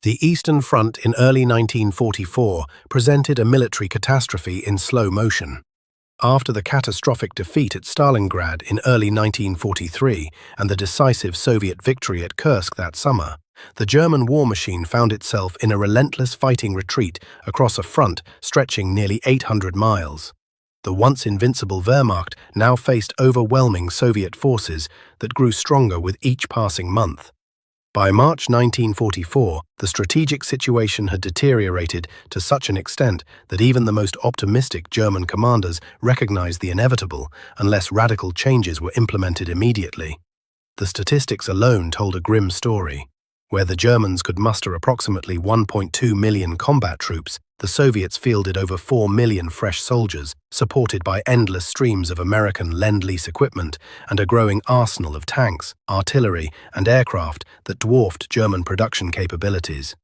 The Eastern Front in early 1944 presented a military catastrophe in slow motion. After the catastrophic defeat at Stalingrad in early 1943 and the decisive Soviet victory at Kursk that summer, the German war machine found itself in a relentless fighting retreat across a front stretching nearly 800 miles. The once invincible Wehrmacht now faced overwhelming Soviet forces that grew stronger with each passing month. By March 1944, the strategic situation had deteriorated to such an extent that even the most optimistic German commanders recognized the inevitable unless radical changes were implemented immediately. The statistics alone told a grim story. Where the Germans could muster approximately 1.2 million combat troops, the Soviets fielded over 4 million fresh soldiers, supported by endless streams of American Lend-Lease equipment and a growing arsenal of tanks, artillery, and aircraft that dwarfed German production capabilities.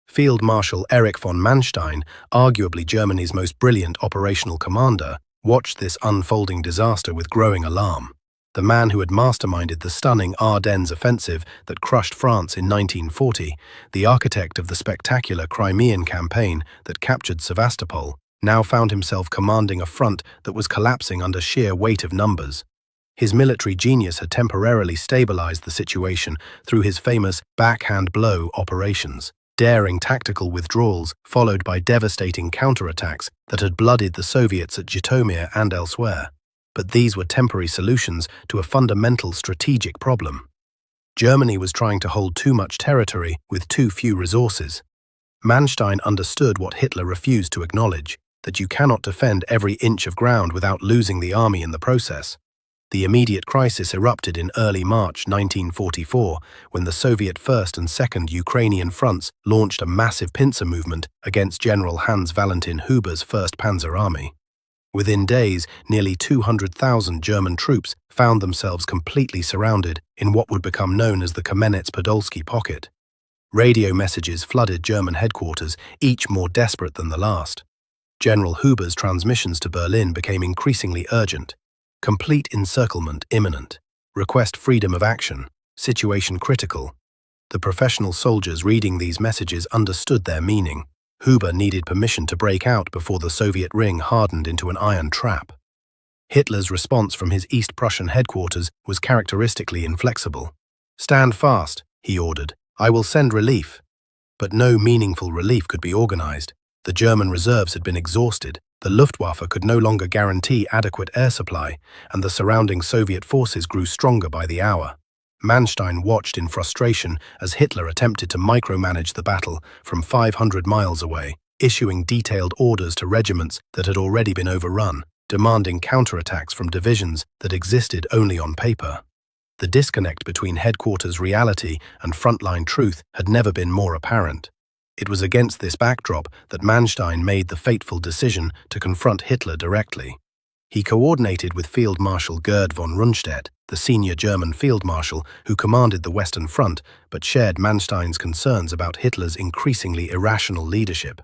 Field Marshal Erich von Manstein, arguably Germany's most brilliant operational commander, watched this unfolding disaster with growing alarm. The man who had masterminded the stunning Ardennes offensive that crushed France in 1940, the architect of the spectacular Crimean campaign that captured Sevastopol, now found himself commanding a front that was collapsing under sheer weight of numbers. His military genius had temporarily stabilized the situation through his famous backhand blow operations, daring tactical withdrawals followed by devastating counterattacks that had bloodied the Soviets at Zhytomyr and elsewhere. But these were temporary solutions to a fundamental strategic problem. Germany was trying to hold too much territory with too few resources. Manstein understood what Hitler refused to acknowledge, that you cannot defend every inch of ground without losing the army in the process. The immediate crisis erupted in early March 1944 when the Soviet 1st and 2nd Ukrainian fronts launched a massive pincer movement against General Hans Valentin Huber's 1st Panzer Army. Within days, nearly 200,000 German troops found themselves completely surrounded in what would become known as the Kamenets-Podolsky Pocket. Radio messages flooded German headquarters, each more desperate than the last. General Huber's transmissions to Berlin became increasingly urgent. Complete encirclement imminent. Request freedom of action. Situation critical. The professional soldiers reading these messages understood their meaning. Huber needed permission to break out before the Soviet ring hardened into an iron trap. Hitler's response from his East Prussian headquarters was characteristically inflexible. "Stand fast," he ordered. "I will send relief." But no meaningful relief could be organized. The German reserves had been exhausted, the Luftwaffe could no longer guarantee adequate air supply, and the surrounding Soviet forces grew stronger by the hour. Manstein watched in frustration as Hitler attempted to micromanage the battle from 500 miles away, issuing detailed orders to regiments that had already been overrun, demanding counterattacks from divisions that existed only on paper. The disconnect between headquarters reality and frontline truth had never been more apparent. It was against this backdrop that Manstein made the fateful decision to confront Hitler directly. He coordinated with Field Marshal Gerd von Rundstedt, the senior German field marshal who commanded the Western Front, but shared Manstein's concerns about Hitler's increasingly irrational leadership.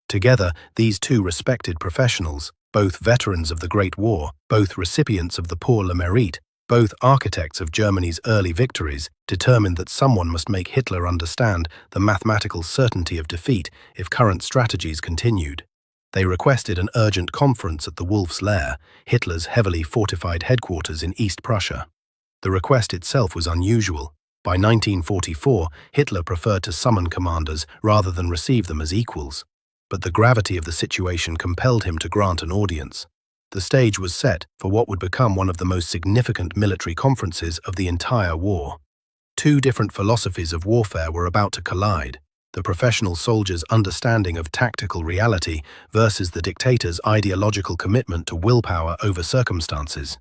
Together, these two respected professionals, both veterans of the Great War, both recipients of the Pour le Mérite, both architects of Germany's early victories, determined that someone must make Hitler understand the mathematical certainty of defeat if current strategies continued. They requested an urgent conference at the Wolf's Lair, Hitler's heavily fortified headquarters in East Prussia. The request itself was unusual. By 1944, Hitler preferred to summon commanders rather than receive them as equals. But the gravity of the situation compelled him to grant an audience. The stage was set for what would become one of the most significant military conferences of the entire war. Two different philosophies of warfare were about to collide. The professional soldier's understanding of tactical reality versus the dictator's ideological commitment to willpower over circumstances.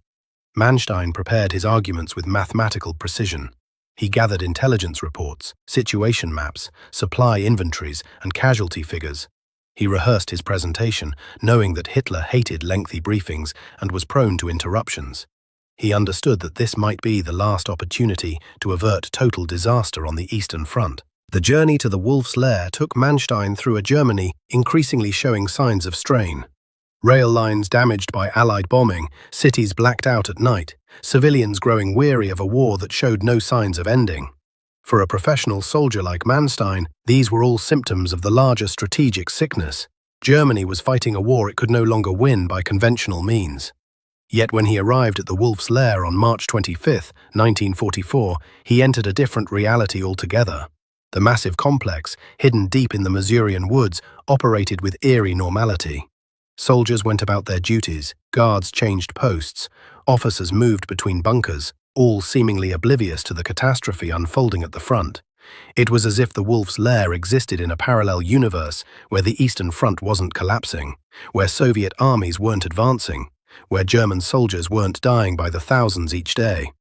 Manstein prepared his arguments with mathematical precision. He gathered intelligence reports, situation maps, supply inventories, and casualty figures. He rehearsed his presentation, knowing that Hitler hated lengthy briefings and was prone to interruptions. He understood that this might be the last opportunity to avert total disaster on the Eastern Front. The journey to the Wolf's Lair took Manstein through a Germany increasingly showing signs of strain. Rail lines damaged by Allied bombing, cities blacked out at night, civilians growing weary of a war that showed no signs of ending. For a professional soldier like Manstein, these were all symptoms of the larger strategic sickness. Germany was fighting a war it could no longer win by conventional means. Yet when he arrived at the Wolf's Lair on March 25, 1944, he entered a different reality altogether. The massive complex, hidden deep in the Masurian woods, operated with eerie normality. Soldiers went about their duties, guards changed posts, officers moved between bunkers, all seemingly oblivious to the catastrophe unfolding at the front. It was as if the Wolf's Lair existed in a parallel universe where the Eastern Front wasn't collapsing, where Soviet armies weren't advancing, where German soldiers weren't dying by the thousands each day.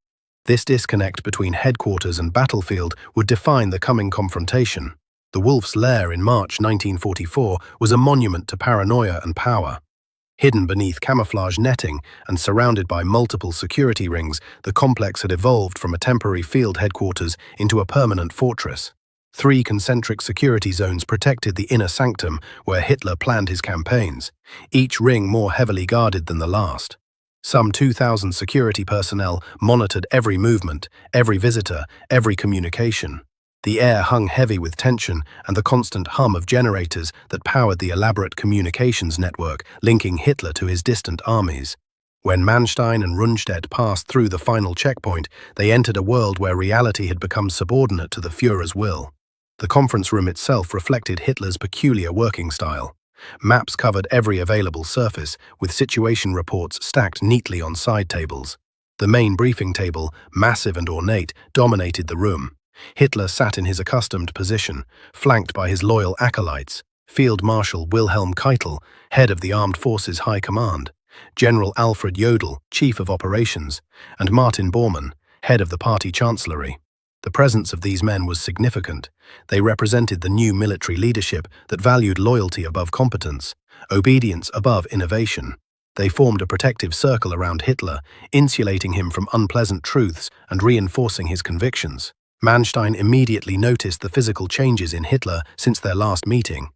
This disconnect between headquarters and battlefield would define the coming confrontation. The Wolf's Lair in March 1944 was a monument to paranoia and power. Hidden beneath camouflage netting and surrounded by multiple security rings, the complex had evolved from a temporary field headquarters into a permanent fortress. 3 concentric security zones protected the inner sanctum where Hitler planned his campaigns, each ring more heavily guarded than the last. Some 2,000 security personnel monitored every movement, every visitor, every communication. The air hung heavy with tension and the constant hum of generators that powered the elaborate communications network linking Hitler to his distant armies. When Manstein and Rundstedt passed through the final checkpoint, they entered a world where reality had become subordinate to the Führer's will. The conference room itself reflected Hitler's peculiar working style. Maps covered every available surface, with situation reports stacked neatly on side tables. The main briefing table, massive and ornate, dominated the room. Hitler sat in his accustomed position, flanked by his loyal acolytes, Field Marshal Wilhelm Keitel, head of the Armed Forces High Command, General Alfred Jodl, Chief of Operations, and Martin Bormann, head of the party chancellery. The presence of these men was significant. They represented the new military leadership that valued loyalty above competence, obedience above innovation. They formed a protective circle around Hitler, insulating him from unpleasant truths and reinforcing his convictions. Manstein immediately noticed the physical changes in Hitler since their last meeting.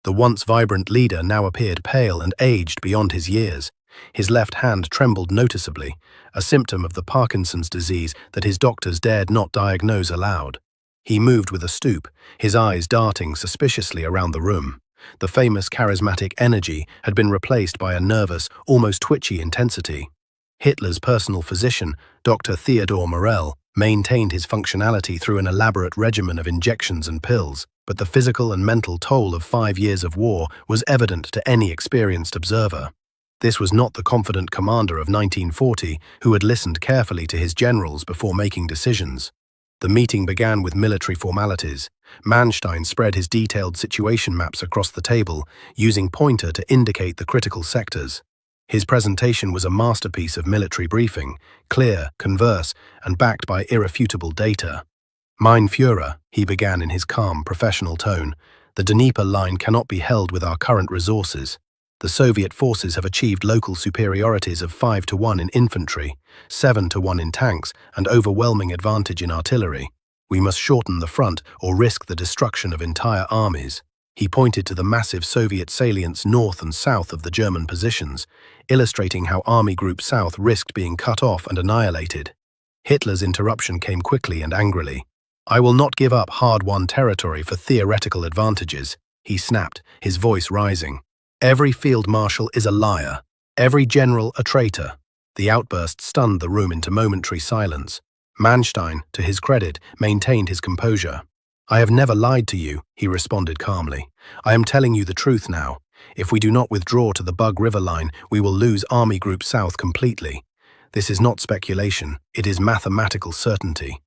The once vibrant leader now appeared pale and aged beyond his years. His left hand trembled noticeably, a symptom of the Parkinson's disease that his doctors dared not diagnose aloud. He moved with a stoop, his eyes darting suspiciously around the room. The famous charismatic energy had been replaced by a nervous, almost twitchy intensity. Hitler's personal physician, Dr. Theodor Morell, maintained his functionality through an elaborate regimen of injections and pills, but the physical and mental toll of 5 years of war was evident to any experienced observer. This was not the confident commander of 1940 who had listened carefully to his generals before making decisions. The meeting began with military formalities. Manstein spread his detailed situation maps across the table, using pointer to indicate the critical sectors. His presentation was a masterpiece of military briefing, clear, converse, and backed by irrefutable data. Mein Führer, he began in his calm, professional tone, the Dnieper line cannot be held with our current resources. The Soviet forces have achieved local superiorities of 5-1 in infantry, 7-1 in tanks, and overwhelming advantage in artillery. We must shorten the front or risk the destruction of entire armies. He pointed to the massive Soviet salients north and south of the German positions, illustrating how Army Group South risked being cut off and annihilated. Hitler's interruption came quickly and angrily. "I will not give up hard-won territory for theoretical advantages," he snapped, his voice rising. "Every field marshal is a liar, every general a traitor." The outburst stunned the room into momentary silence. Manstein, to his credit, maintained his composure. "I have never lied to you," he responded calmly. "I am telling you the truth now. If we do not withdraw to the Bug River line, we will lose Army Group South completely. This is not speculation, it is mathematical certainty."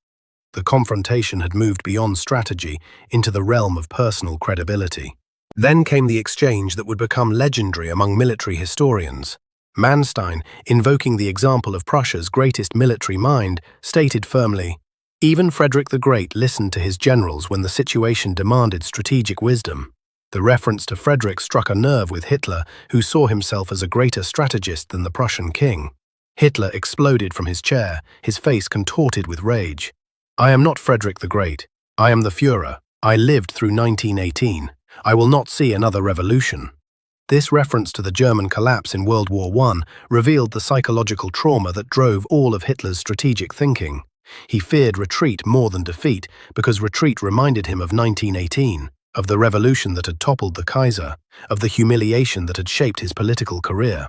The confrontation had moved beyond strategy into the realm of personal credibility. Then came the exchange that would become legendary among military historians. Manstein, invoking the example of Prussia's greatest military mind, stated firmly, "Even Frederick the Great listened to his generals when the situation demanded strategic wisdom." The reference to Frederick struck a nerve with Hitler, who saw himself as a greater strategist than the Prussian king. Hitler exploded from his chair, his face contorted with rage. "I am not Frederick the Great. I am the Führer. I lived through 1918. I will not see another revolution." This reference to the German collapse in World War I revealed the psychological trauma that drove all of Hitler's strategic thinking. He feared retreat more than defeat because retreat reminded him of 1918, of the revolution that had toppled the Kaiser, of the humiliation that had shaped his political career.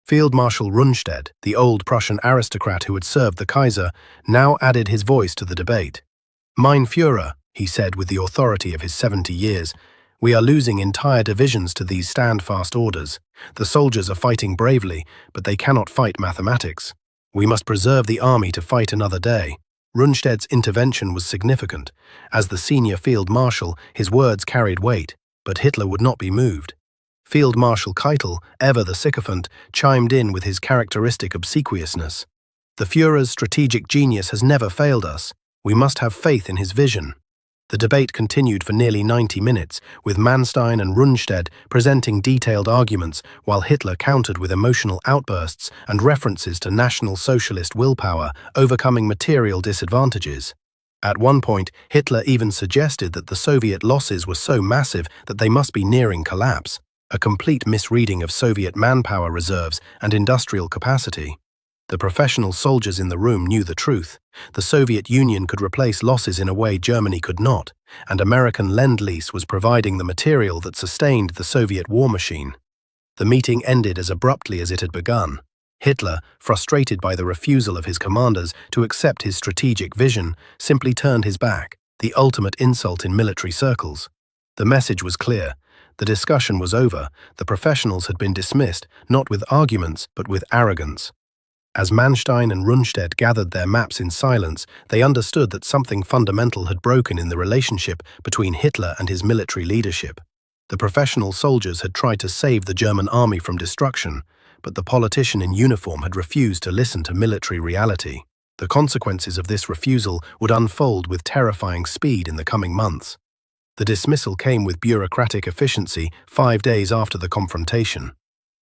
Field Marshal Rundstedt, the old Prussian aristocrat who had served the Kaiser, now added his voice to the debate. "Mein Führer," he said with the authority of his 70 years, "we are losing entire divisions to these stand-fast orders. The soldiers are fighting bravely, but they cannot fight mathematics. We must preserve the army to fight another day." Rundstedt's intervention was significant. As the senior field marshal, his words carried weight, but Hitler would not be moved. Field Marshal Keitel, ever the sycophant, chimed in with his characteristic obsequiousness. "The Führer's strategic genius has never failed us. We must have faith in his vision." The debate continued for nearly 90 minutes, with Manstein and Rundstedt presenting detailed arguments while Hitler countered with emotional outbursts and references to National Socialist willpower overcoming material disadvantages. At one point, Hitler even suggested that the Soviet losses were so massive that they must be nearing collapse, a complete misreading of Soviet manpower reserves and industrial capacity. The professional soldiers in the room knew the truth. The Soviet Union could replace losses in a way Germany could not, and American Lend-Lease was providing the material that sustained the Soviet war machine. The meeting ended as abruptly as it had begun. Hitler, frustrated by the refusal of his commanders to accept his strategic vision, simply turned his back, the ultimate insult in military circles. The message was clear. The discussion was over. The professionals had been dismissed, not with arguments, but with arrogance. As Manstein and Rundstedt gathered their maps in silence, they understood that something fundamental had broken in the relationship between Hitler and his military leadership. The professional soldiers had tried to save the German army from destruction, but the politician in uniform had refused to listen to military reality. The consequences of this refusal would unfold with terrifying speed in the coming months. The dismissal came with bureaucratic efficiency 5 days after the confrontation.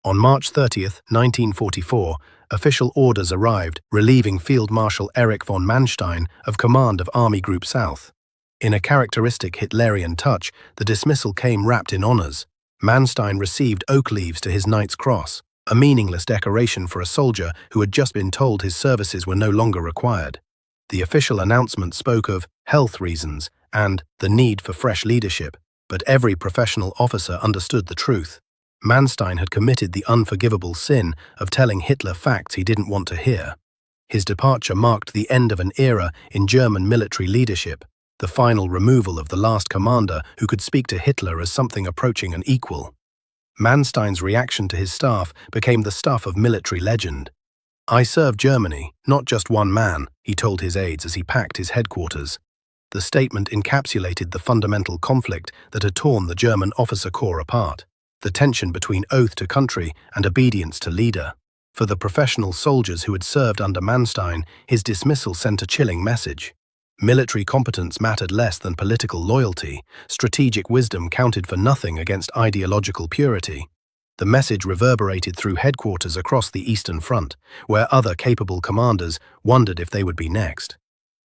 On March 30, 1944, official orders arrived relieving Field Marshal Erich von Manstein of command of Army Group South. In a characteristic Hitlerian touch, the dismissal came wrapped in honors. Manstein received oak leaves to his Knight's Cross, a meaningless decoration for a soldier who had just been told his services were no longer required. The official announcement spoke of health reasons and the need for fresh leadership, but every professional officer understood the truth. Manstein had committed the unforgivable sin of telling Hitler facts he didn't want to hear. His departure marked the end of an era in German military leadership, the final removal of the last commander who could speak to Hitler as something approaching an equal. Manstein's reaction to his staff became the stuff of military legend. "I serve Germany, not just one man," he told his aides as he packed his headquarters. The statement encapsulated the fundamental conflict that had torn the German officer corps apart. The tension between oath to country and obedience to leader. For the professional soldiers who had served under Manstein, his dismissal sent a chilling message. Military competence mattered less than political loyalty. Strategic wisdom counted for nothing against ideological purity. The message reverberated through headquarters across the Eastern Front, where other capable commanders wondered if they would be next.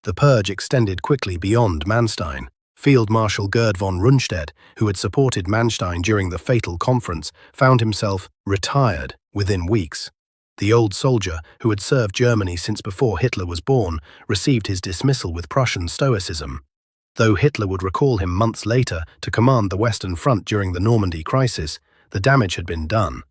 The purge extended quickly beyond Manstein. Field Marshal Gerd von Rundstedt, who had supported Manstein during the fatal conference, found himself retired within weeks. The old soldier, who had served Germany since before Hitler was born, received his dismissal with Prussian stoicism. Though Hitler would recall him months later to command the Western Front during the Normandy crisis, the damage had been done.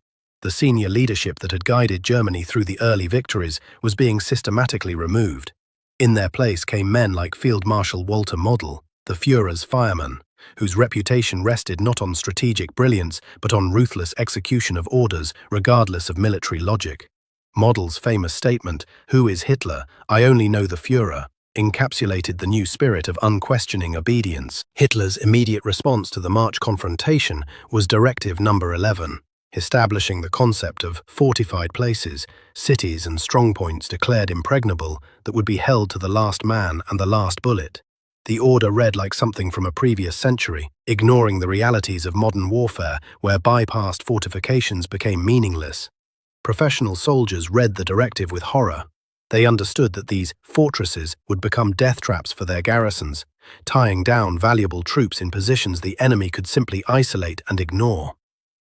The senior leadership that had guided Germany through the early victories was being systematically removed. In their place came men like Field Marshal Walter Model, the Führer's fireman, whose reputation rested not on strategic brilliance but on ruthless execution of orders regardless of military logic. Model's famous statement, "Who is Hitler? I only know the Führer," encapsulated the new spirit of unquestioning obedience. Hitler's immediate response to the March confrontation was Directive No. 11, establishing the concept of fortified places, cities and strongpoints declared impregnable that would be held to the last man and the last bullet. The order read like something from a previous century, ignoring the realities of modern warfare where bypassed fortifications became meaningless. Professional soldiers read the directive with horror. They understood that these fortresses would become death traps for their garrisons, tying down valuable troops in positions the enemy could simply isolate and ignore.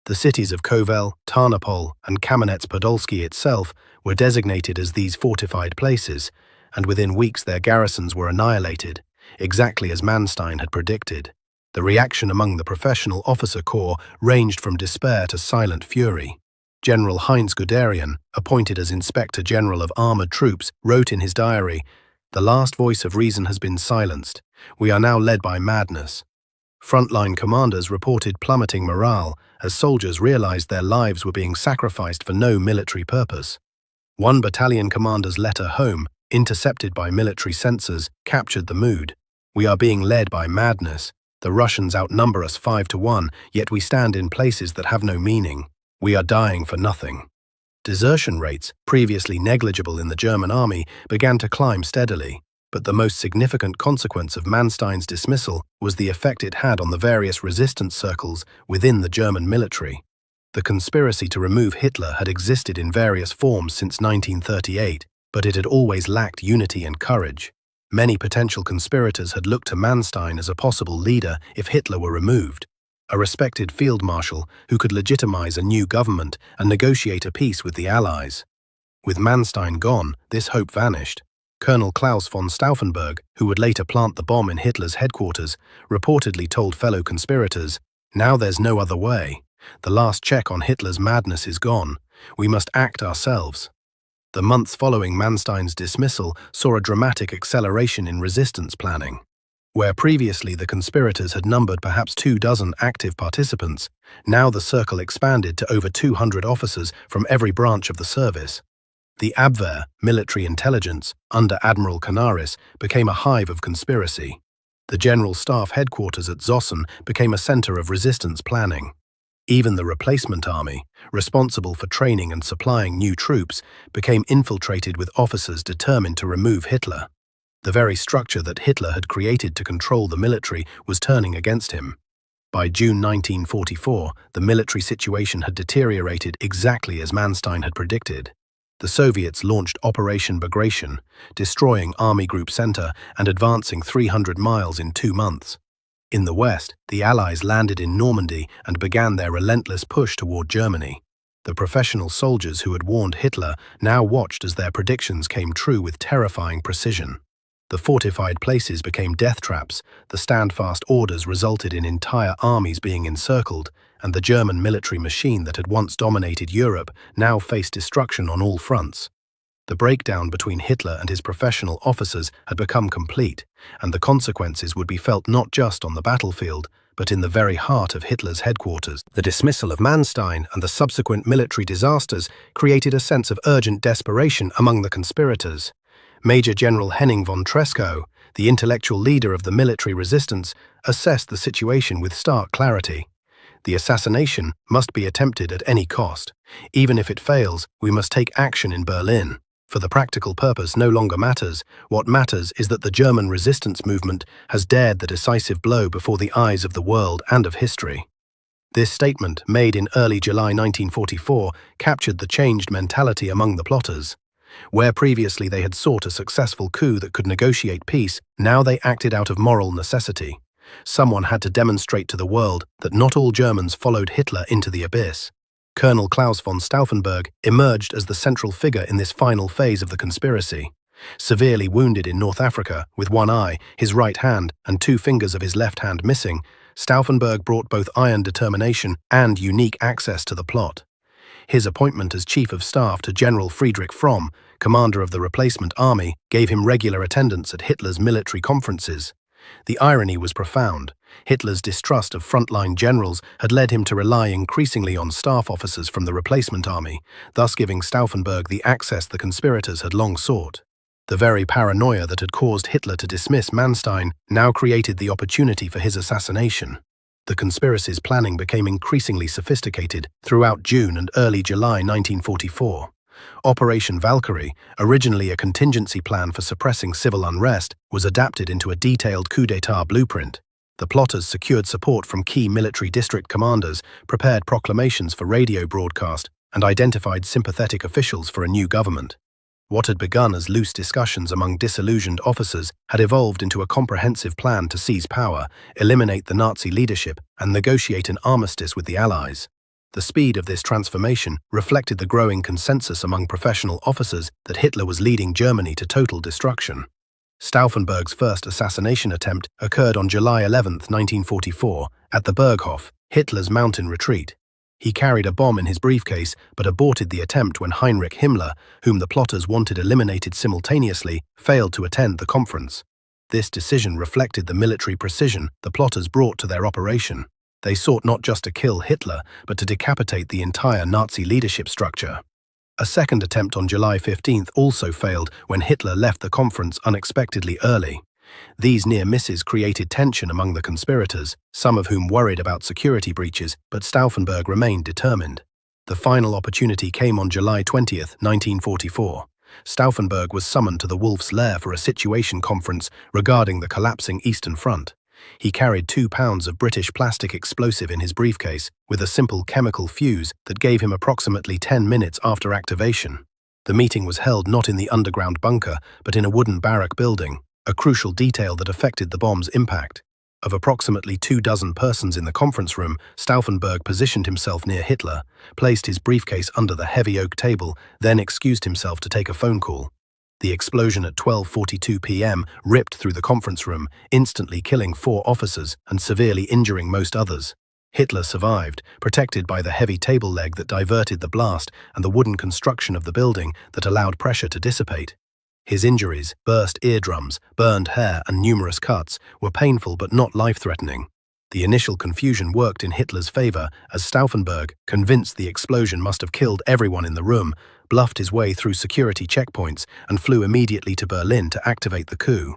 The cities of Kovel, Tarnopol, and Kamenets-Podolsky itself were designated as these fortified places, and within weeks their garrisons were annihilated, exactly as Manstein had predicted. The reaction among the professional officer corps ranged from despair to silent fury. General Heinz Guderian, appointed as Inspector General of Armored Troops, wrote in his diary, "The last voice of reason has been silenced. We are now led by madness." Frontline commanders reported plummeting morale as soldiers realized their lives were being sacrificed for no military purpose. One battalion commander's letter home, intercepted by military censors, captured the mood. "We are being led by madness. The Russians outnumber us 5-1, yet we stand in places that have no meaning. We are dying for nothing." Desertion rates, previously negligible in the German army, began to climb steadily, but the most significant consequence of Manstein's dismissal was the effect it had on the various resistance circles within the German military. The conspiracy to remove Hitler had existed in various forms since 1938, but it had always lacked unity and courage. Many potential conspirators had looked to Manstein as a possible leader if Hitler were removed, a respected field marshal who could legitimize a new government and negotiate a peace with the Allies. With Manstein gone, this hope vanished. Colonel Klaus von Stauffenberg, who would later plant the bomb in Hitler's headquarters, reportedly told fellow conspirators, "Now there's no other way. The last check on Hitler's madness is gone. We must act ourselves." The months following Manstein's dismissal saw a dramatic acceleration in resistance planning. Where previously the conspirators had numbered perhaps 24 active participants, now the circle expanded to over 200 officers from every branch of the service. The Abwehr, military intelligence, under Admiral Canaris, became a hive of conspiracy. The General Staff headquarters at Zossen became a center of resistance planning. Even the replacement army, responsible for training and supplying new troops, became infiltrated with officers determined to remove Hitler. The very structure that Hitler had created to control the military was turning against him. By June 1944, the military situation had deteriorated exactly as Manstein had predicted. The Soviets launched Operation Bagration, destroying Army Group Center and advancing 300 miles in 2 months. In the west, the Allies landed in Normandy and began their relentless push toward Germany. The professional soldiers who had warned Hitler now watched as their predictions came true with terrifying precision. The fortified places became death traps, the stand-fast orders resulted in entire armies being encircled, and the German military machine that had once dominated Europe now faced destruction on all fronts. The breakdown between Hitler and his professional officers had become complete, and the consequences would be felt not just on the battlefield, but in the very heart of Hitler's headquarters. The dismissal of Manstein and the subsequent military disasters created a sense of urgent desperation among the conspirators. Major General Henning von Treschow, the intellectual leader of the military resistance, assessed the situation with stark clarity. The assassination must be attempted at any cost. Even if it fails, we must take action in Berlin. For the practical purpose no longer matters. What matters is that the German resistance movement has dared the decisive blow before the eyes of the world and of history. This statement, made in early July 1944, captured the changed mentality among the plotters. Where previously they had sought a successful coup that could negotiate peace, now they acted out of moral necessity. Someone had to demonstrate to the world that not all Germans followed Hitler into the abyss. Colonel Klaus von Stauffenberg emerged as the central figure in this final phase of the conspiracy. Severely wounded in North Africa, with one eye, his right hand, and 2 fingers of his left hand missing, Stauffenberg brought both iron determination and unique access to the plot. His appointment as Chief of Staff to General Friedrich Fromm, commander of the replacement army, gave him regular attendance at Hitler's military conferences. The irony was profound. Hitler's distrust of frontline generals had led him to rely increasingly on staff officers from the replacement army, thus giving Stauffenberg the access the conspirators had long sought. The very paranoia that had caused Hitler to dismiss Manstein now created the opportunity for his assassination. The conspiracy's planning became increasingly sophisticated throughout June and early July 1944. Operation Valkyrie, originally a contingency plan for suppressing civil unrest, was adapted into a detailed coup d'état blueprint. The plotters secured support from key military district commanders, prepared proclamations for radio broadcast, and identified sympathetic officials for a new government. What had begun as loose discussions among disillusioned officers had evolved into a comprehensive plan to seize power, eliminate the Nazi leadership, and negotiate an armistice with the Allies. The speed of this transformation reflected the growing consensus among professional officers that Hitler was leading Germany to total destruction. Stauffenberg's first assassination attempt occurred on July 11, 1944, at the Berghof, Hitler's mountain retreat. He carried a bomb in his briefcase but aborted the attempt when Heinrich Himmler, whom the plotters wanted eliminated simultaneously, failed to attend the conference. This decision reflected the military precision the plotters brought to their operation. They sought not just to kill Hitler, but to decapitate the entire Nazi leadership structure. A second attempt on July 15 also failed when Hitler left the conference unexpectedly early. These near misses created tension among the conspirators, some of whom worried about security breaches, but Stauffenberg remained determined. The final opportunity came on July 20, 1944. Stauffenberg was summoned to the Wolf's Lair for a situation conference regarding the collapsing Eastern Front. He carried 2 pounds of British plastic explosive in his briefcase, with a simple chemical fuse that gave him approximately 10 minutes after activation. The meeting was held not in the underground bunker, but in a wooden barrack building, a crucial detail that affected the bomb's impact. Of approximately 24 persons in the conference room, Stauffenberg positioned himself near Hitler, placed his briefcase under the heavy oak table, then excused himself to take a phone call. The explosion at 12:42 p.m. ripped through the conference room, instantly killing 4 officers and severely injuring most others. Hitler survived, protected by the heavy table leg that diverted the blast and the wooden construction of the building that allowed pressure to dissipate. His injuries, burst eardrums, burned hair, and numerous cuts, were painful but not life-threatening. The initial confusion worked in Hitler's favor as Stauffenberg, convinced the explosion must have killed everyone in the room, bluffed his way through security checkpoints and flew immediately to Berlin to activate the coup.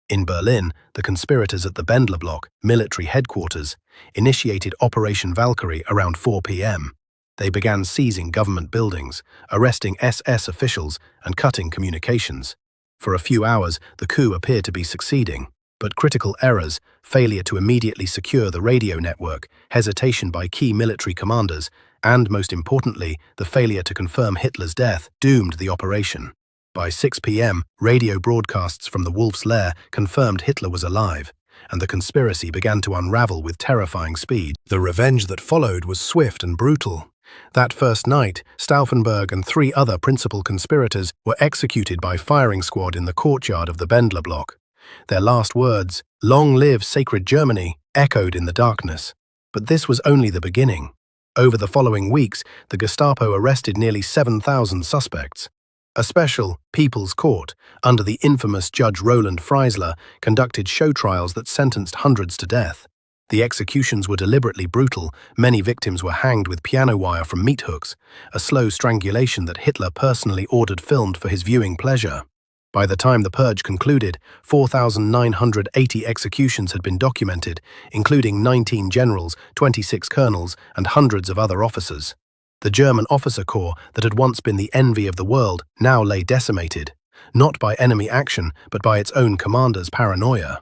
In Berlin, the conspirators at the Bendler Block, military headquarters, initiated Operation Valkyrie around 4 p.m. They began seizing government buildings, arresting SS officials, and cutting communications. For a few hours, the coup appeared to be succeeding, but critical errors, failure to immediately secure the radio network, hesitation by key military commanders, and, most importantly, the failure to confirm Hitler's death, doomed the operation. By 6 p.m., radio broadcasts from the Wolf's Lair confirmed Hitler was alive, and the conspiracy began to unravel with terrifying speed. The revenge that followed was swift and brutal. That first night, Stauffenberg and 3 other principal conspirators were executed by firing squad in the courtyard of the Bendler Block. Their last words, "Long live sacred Germany," echoed in the darkness. But this was only the beginning. Over the following weeks, the Gestapo arrested nearly 7,000 suspects. A special People's Court, under the infamous Judge Roland Freisler, conducted show trials that sentenced hundreds to death. The executions were deliberately brutal. Many victims were hanged with piano wire from meat hooks, a slow strangulation that Hitler personally ordered filmed for his viewing pleasure. By the time the purge concluded, 4,980 executions had been documented, including 19 generals, 26 colonels, and hundreds of other officers. The German officer corps that had once been the envy of the world now lay decimated, not by enemy action, but by its own commanders' paranoia.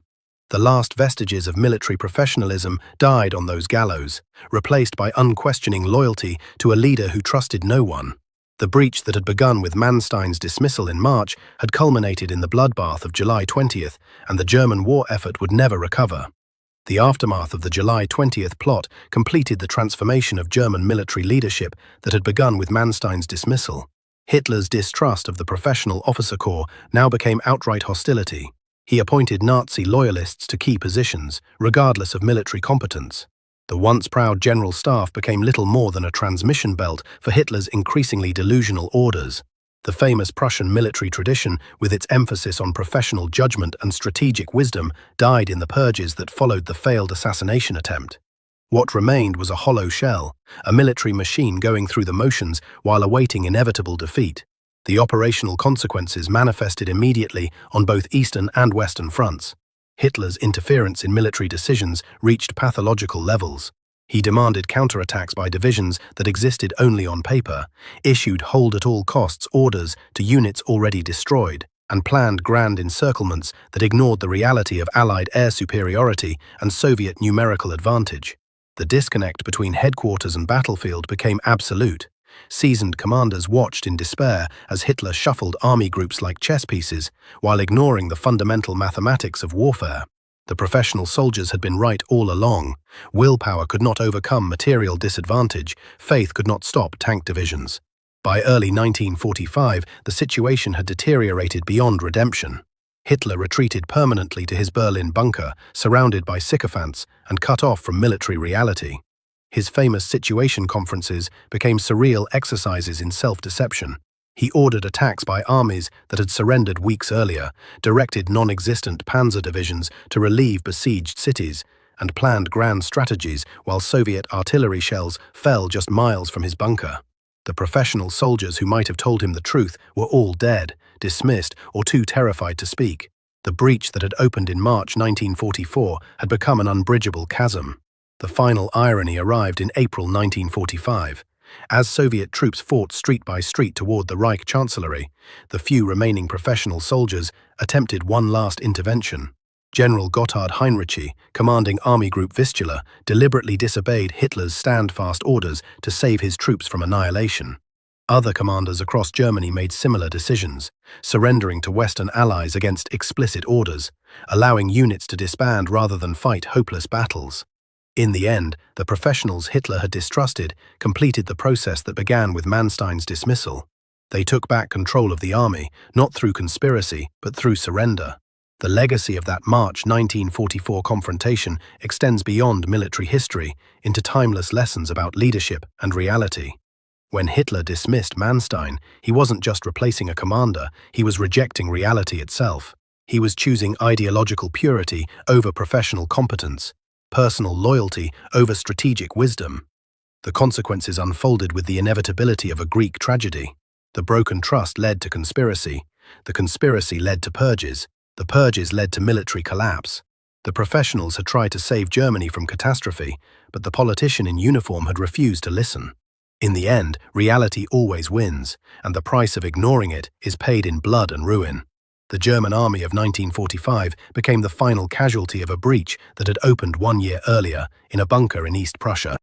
The last vestiges of military professionalism died on those gallows, replaced by unquestioning loyalty to a leader who trusted no one. The breach that had begun with Manstein's dismissal in March had culminated in the bloodbath of July 20th, and the German war effort would never recover. The aftermath of the July 20th plot completed the transformation of German military leadership that had begun with Manstein's dismissal. Hitler's distrust of the professional officer corps now became outright hostility. He appointed Nazi loyalists to key positions, regardless of military competence. The once proud general staff became little more than a transmission belt for Hitler's increasingly delusional orders. The famous Prussian military tradition, with its emphasis on professional judgment and strategic wisdom, died in the purges that followed the failed assassination attempt. What remained was a hollow shell, a military machine going through the motions while awaiting inevitable defeat. The operational consequences manifested immediately on both Eastern and Western fronts. Hitler's interference in military decisions reached pathological levels. He demanded counterattacks by divisions that existed only on paper, issued hold-at-all-costs orders to units already destroyed, and planned grand encirclements that ignored the reality of Allied air superiority and Soviet numerical advantage. The disconnect between headquarters and battlefield became absolute. Seasoned commanders watched in despair as Hitler shuffled army groups like chess pieces, while ignoring the fundamental mathematics of warfare. The professional soldiers had been right all along. Willpower could not overcome material disadvantage, faith could not stop tank divisions. By early 1945, the situation had deteriorated beyond redemption. Hitler retreated permanently to his Berlin bunker, surrounded by sycophants and cut off from military reality. His famous situation conferences became surreal exercises in self-deception. He ordered attacks by armies that had surrendered weeks earlier, directed non-existent panzer divisions to relieve besieged cities, and planned grand strategies while Soviet artillery shells fell just miles from his bunker. The professional soldiers who might have told him the truth were all dead, dismissed, or too terrified to speak. The breach that had opened in March 1944 had become an unbridgeable chasm. The final irony arrived in April 1945. As Soviet troops fought street by street toward the Reich Chancellery, the few remaining professional soldiers attempted one last intervention. General Gotthard Heinrichi, commanding Army Group Vistula, deliberately disobeyed Hitler's stand-fast orders to save his troops from annihilation. Other commanders across Germany made similar decisions, surrendering to Western allies against explicit orders, allowing units to disband rather than fight hopeless battles. In the end, the professionals Hitler had distrusted completed the process that began with Manstein's dismissal. They took back control of the army, not through conspiracy, but through surrender. The legacy of that March 1944 confrontation extends beyond military history into timeless lessons about leadership and reality. When Hitler dismissed Manstein, he wasn't just replacing a commander, he was rejecting reality itself. He was choosing ideological purity over professional competence, personal loyalty over strategic wisdom. The consequences unfolded with the inevitability of a Greek tragedy. The broken trust led to conspiracy. The conspiracy led to purges. The purges led to military collapse. The professionals had tried to save Germany from catastrophe, but the politician in uniform had refused to listen. In the end, reality always wins, and the price of ignoring it is paid in blood and ruin. The German army of 1945 became the final casualty of a breach that had opened 1 year earlier in a bunker in East Prussia.